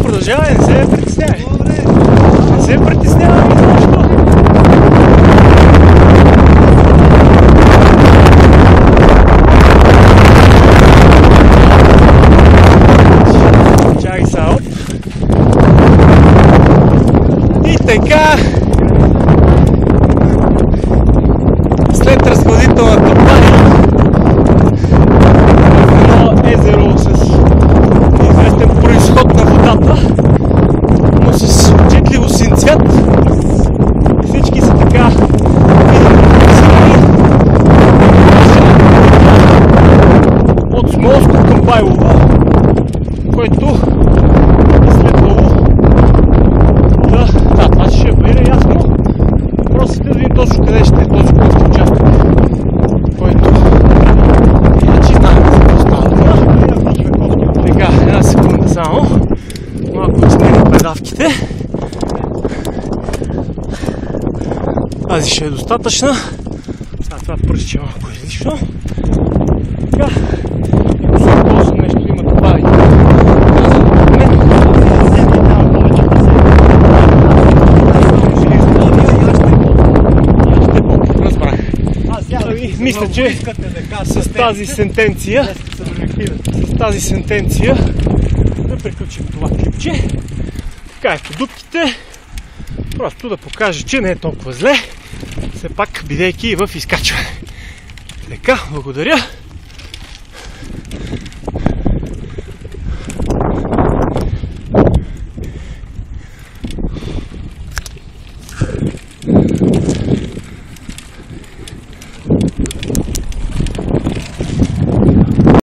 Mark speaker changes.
Speaker 1: продължавай, не се притеснявай. Не се притеснявай, защо? Чакай са, оп. И така, след разходителната баня в едно езеро с известен произход на водата, но с отчетливо син цвят, всички са така от Смолско към Байлово, което е следвало да, това ще бъде ясно. Просто да видим точно къде ще е този конски участък, който иначе знаем за какво става дума. Така, една секунда само. Малко изменим предавките. Тази ще е достатъчна. Сега това пръсче малко излишно. Така, ако нещо има да добави. Мисля, че с тази сентенция да приключим това клипче. Така е по дупките. Просто да покажа, че не е толкова зле. Все пак, бидейки в изкачване. Така, благодаря.